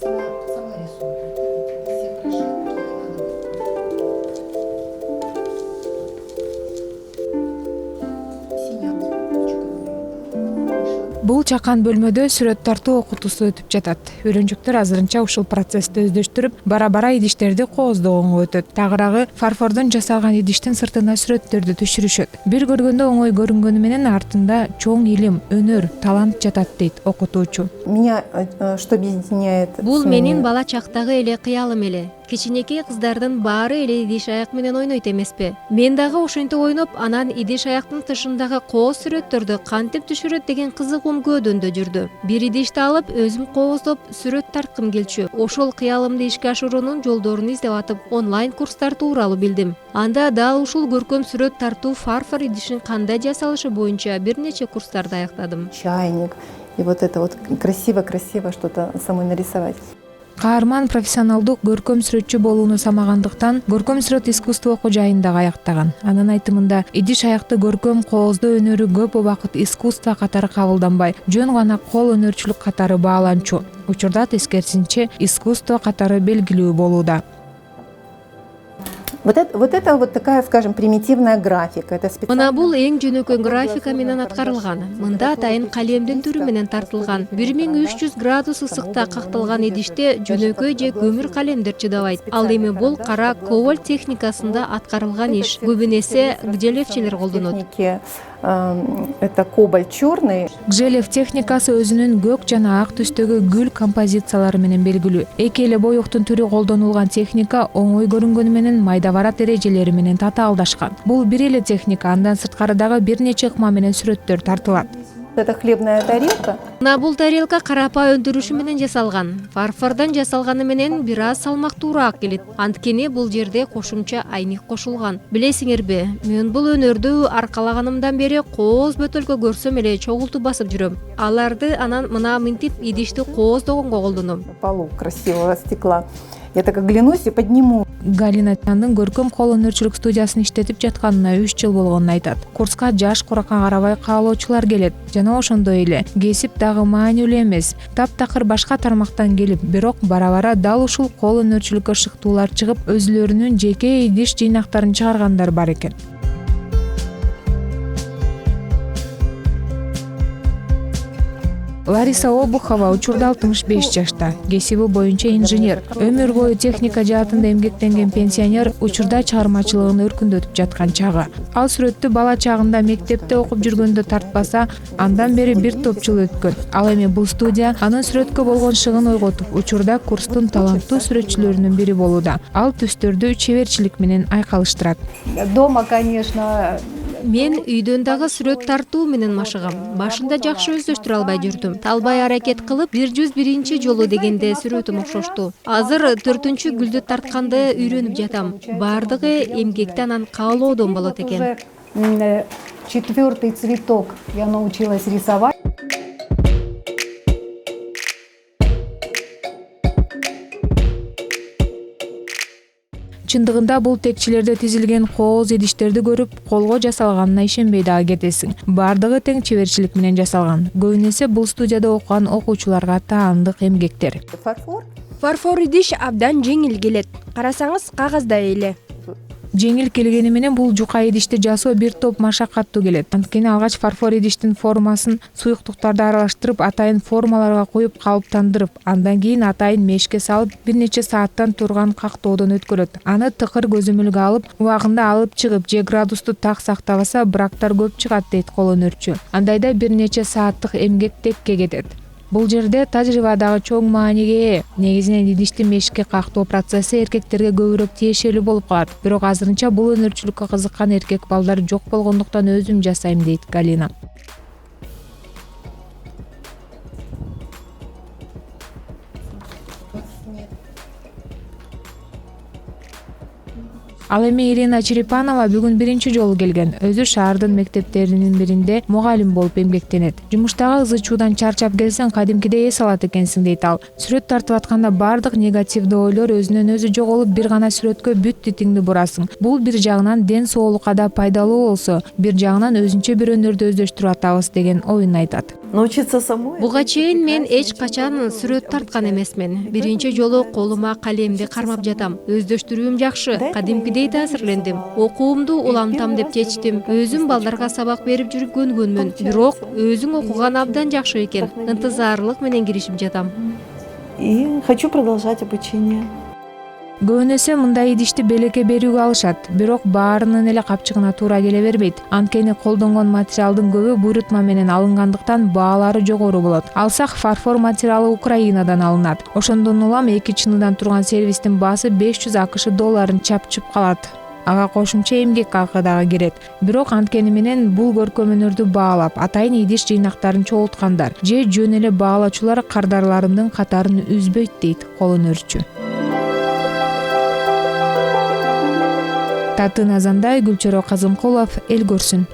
сама рисует. Все прошивки Бул чакан бөлмөдө сүрөт тартуу окутуусу өтүп жатат. Үйрөнчүктөр азырынча ушул процессти өздөштүрүп, бара-бара идиштерди кооздогонго өтөт. Тагыраагы фарфордон жасалган идиштин сыртына сүрөттөрдү түшүрүшөт. Бир көргөндө оңой көрүнгөнү менен артында чоң илим, өнөр, талант жатат дейт окутуучу. Меня что объединяет? Бул менин бала чактагы эле кыялым эле. Кичинекей кыздардын баары эле идиш аяк менен ойнойт эмеспи? Мен дагы ошентип ойноп, анан идиш аяктын тышындагы кооз сүрөттөрдү кантип түшүрөт деген кызыгуум көөдөндө жүрдү. Бир идишти алып, өзүм кооздоп, сүрөт тарткым келчү. Ошол кыялымды ишке ашыруунун жолдорун издеп атып, онлайн курстар тууралуу билдим. Анда дал ушул көркөм сүрөт тартуу фарфор идишин кандай жасалышы боюнча бир нече курстарды аяктадым. Чайник. И вот это вот красиво что-то самой нарисовать. Каарман профессионалдык көркөм сүрөтчү болууну самагандыктан көркөм сүрөт искусство окуу жайын дагы аяктаган. Анын айтымында, идиш аякты көркөм кооздоо өнөрү көп убакыт искусство катары кабылданбай, жөн гана кол өнөрчүлүк катары бааланчу. Учурда тескерисинче искусство катары белгилүү болууда. Вот это вот такая, скажем, примитивная графика. Это Мына бул эң жөнөкөй графика менен аткарылган. Мында атайын калемдин түрү менен тартылган. 1300 градус ысыкта какталган идиште жөнөкөй же көмүр калемдер чыдабайт. Ал эми бул кара кобальт техникасында аткарылган иш. Көбүн эсе гжелевчилер колдонот. Это кобальт черный. Гжелев техникасы өзүнүн көк жана ак түстөгү гүл композициялары менен белгилүү. Эки эле боюктун түрү колдонулган техника оңой көрүнгөнү менен майдабарат эрежелери менен татаалдашкан. Бул бир эле техника, андан сырткары дагы бир нече ыкма менен сүрөттөр тартылат. Это хлебная тарелка. Мына бул тарелка карапа өндүрүшү менен жасалган. Фарфордон жасалганы менен бир аз салмактуураак келет. Анткени бул жерде кошумча айник кошулган. Билесиңерби, мен бул өнөрдү аркалаганымдан бери кооз бөтөлкө көрсөм эле чогултуп басып жүрөм. Аларды анан мына мынтип идишти кооздогонго колдоном. На полу красивого стекла. Я так оглянусь и подниму. Галина Тандын көркөм кол өнөрчүлүк студиясын иштетип жатканына 3 жыл болгонун айтат. Курска жаш куракка карабай каалоочулар келет. Жана ошондой эле кесип дагы маанилүү эмес. Таптакыр башка тармактан келип, бирок бара-бара дал ушул кол өнөрчүлүккө шыктуулар чыгып, өзүлөрүнүн жеке идиш жыйнактарын чыгаргандар бар экен. Лариса Обухова учурда 65 жашта. Кесиби боюнча инженер. Өмүр бою техника жаатында эмгектенген пенсионер учурда чыгармачылыгын өркүндөтүп жаткан чагы. Ал сүрөттү бала чагында мектепте окуп жүргөндө тартпаса, андан бери бир топ жыл өткөн. Ал эми бул студия анын сүрөткө болгон шыгын ойготуп, учурда курстун таланттуу сүрөтчүлөрүнүн бири болууда. Ал түстөрдү чеберчилик менен айкалыштырат. Дома, конечно. Мен үйдөн дагы сүрөт тартуу менен машыгам. Башында жакшы өздөштүрө албай жүрдүм. Талбай аракет кылып 101 жолу дегенде сүрөтүм окшошту. Азыр 4-чү гүлдү тартканды үйрөнүп жатам. Бардыгы эмгекти анан каалоодон болот экен. 4-й цветок я научилась рисовать. Чындыгында бул текчилерде тизилген кооз идиштерди көрүп, колго жасалганына ишенбей дагы кетесиң. Бардыгы тең чеберчилик менен жасалган. Көбүнесе бул студияда окуган окуучуларга таандык эмгектер. Фарфор идиш абдан жеңил келет. Карасаңыз кагаздай эле. Жеңил келгени менен бул жука идишти жасоо бир топ машакаттуу келет. Анткени алгач фарфор идиштин формасын суюктуктарды аралаштырып, атайын формаларга коюп калыптандырып, андан кийин атайын мешке салып, бир нече сааттан турган кактоодон өткөрөт. Аны тыкыр көзөмөлгө алып, убагында алып чыгып, же градусту так сактабаса, брактар көп чыгат дейт кол өнөрчү. Андайда бир нече сааттык эмгек текке кетет. Бул жерде тажрыйба дагы чоң мааниге ээ. Негизинен идишти мешке кактоо процесси эркектерге көбүрөөк тиешелүү болуп калат. Бирок азырынча бул өнөрчүлүккө кызыккан эркек балдар жок болгондуктан өзүм жасайм дейт Галина. Ал эми Ирина Черепанова бүгүн биринчи жолу келген. Өзү шаардын мектептеринин биринде мугалим болуп эмгектенет. Жумуштагы ызы чуудан чарчап келсең, кадимкидей эс алат экенсиң дейт ал. Сүрөт тартып атканда бардык негативдүү ойлор өзүнөн өзү жоголуп, бир гана сүрөткө бүт дитиңди бурасың. Бул бир жагынан ден соолукка да пайдалуу болсо, бир жагынан өзүнчө бир өнөрдү өздөштүрүп атабыз деген оюн айтат. Научиться самой. Буга чейин мен эч качан сүрөт тарткан эмесмин. Биринчи жолу колума калемди кармап жатам. Өздөштүрүүм жакшы, кадимкидей таасирлендим. Окуумду улантам деп чечтим. Өзүм балдарга сабак берип жүргөнгүнмүн. Бирок өзүң окуган абдан жакшы экен. Ынтызарлык менен киришип жатам. И хочу продолжать обучение. Көбүнөсү мындай идишти белекке берүүгө алышат, бирок баарынын эле капчыгына туура келе бербейт. Анткени колдонгон материалдын көбү буйрутма менен алынгандыктан баалары жогору болот. Алсак фарфор материалы Украинадан алынат. Ошондон улам 2 чыныдан турган сервистин баасы 500 АКШ долларын чапчып калат. Ага кошумча эмгек акы дагы кирет. Бирок анткени менен бул көркөм өнөрдү баалап, атайын идиш жыйнактарын чогулткандар же жөн эле баалачулар кардарларымдын катарын үзбөйт дейт кол өнөрчү. Татын Азандай, Гүлчөрө Казымкулов, эл көрсүн.